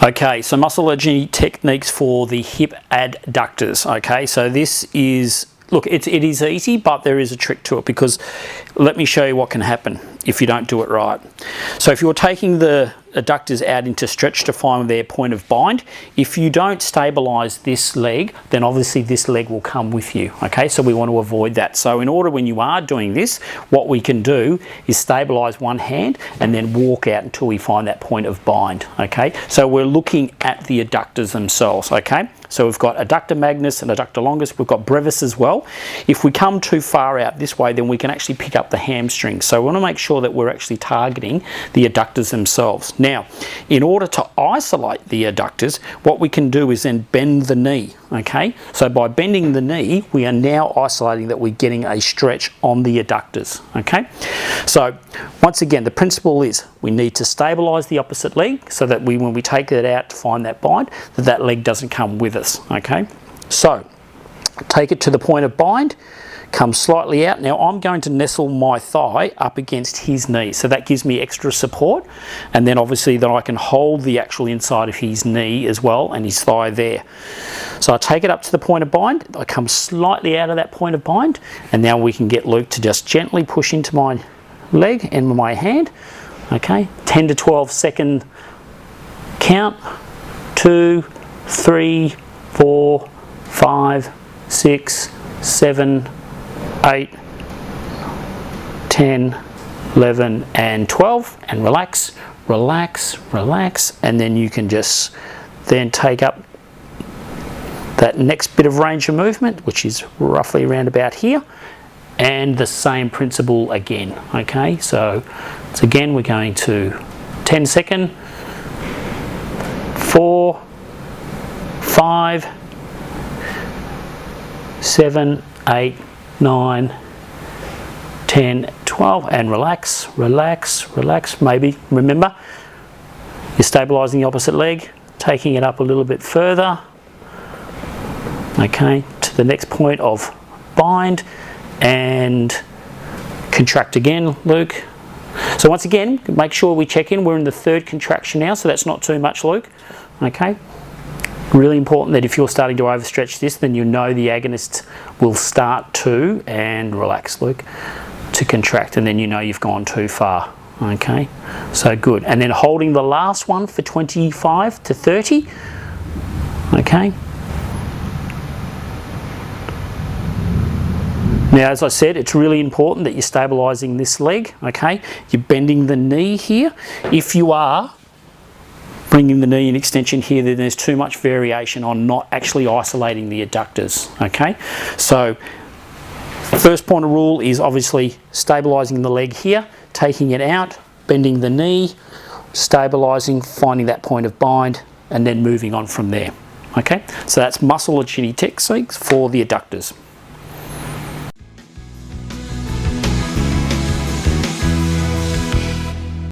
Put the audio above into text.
Okay, so muscle energy techniques for the hip adductors. Okay, so this is, look, it is easy, but there is a trick to it, because let me show you what can happen if you don't do it right. So if you're taking the adductors out into stretch to find their point of bind, if you don't stabilize this leg, then obviously this leg will come with you. Okay, so we want to avoid that. So in order, when you are doing this, what we can do is stabilize one hand and then walk out until we find that point of bind. Okay, so we're looking at the adductors themselves. Okay, so we've got adductor magnus and adductor longus, we've got brevis as well. If we come too far out this way, then we can actually pick up the hamstring. So we want to make sure that we're actually targeting the adductors themselves. Now, in order to isolate the adductors, what we can do is then bend the knee. Okay, so by bending the knee, we are now isolating that we're getting a stretch on the adductors. Okay, so once again, the principle is we need to stabilize the opposite leg so that when we take it out to find that bind, that leg doesn't come with us. Okay, so take it to the point of bind, come slightly out. Now I'm going to nestle my thigh up against his knee, so that gives me extra support, and then obviously then I can hold the actual inside of his knee as well and his thigh there. So I take it up to the point of bind, I come slightly out of that point of bind, and now we can get Luke to just gently push into my leg and my hand. Okay, 10 to 12 second count. 2, 3, 4, 5, 6, 7, 8, 10, 11 and 12, and relax, relax, relax, and then you can just then take up that next bit of range of movement, which is roughly around about here, and the same principle again. Okay, so it's again we're going to 10 second, 4, 5, 7, 8, 9, 10, 12, and relax, relax, relax. Maybe remember you're stabilizing the opposite leg, taking it up a little bit further, okay, to the next point of bind, and contract again, Luke. So once again, make sure we check in. We're in the third contraction now, so that's not too much, Luke. Okay, really important that if you're starting to overstretch this, then you know the agonist will start to, and relax, Luke, to contract, and then you know you've gone too far. Okay, so good. And then holding the last one for 25 to 30. Okay. Now, as I said, it's really important that you're stabilizing this leg. Okay, you're bending the knee here. If you are bringing the knee in extension here, then there's too much variation on not actually isolating the adductors. Okay, so first point of rule is obviously stabilizing the leg here, taking it out, bending the knee, stabilizing, finding that point of bind, and then moving on from there. Okay, so that's muscle agility techniques for the adductors.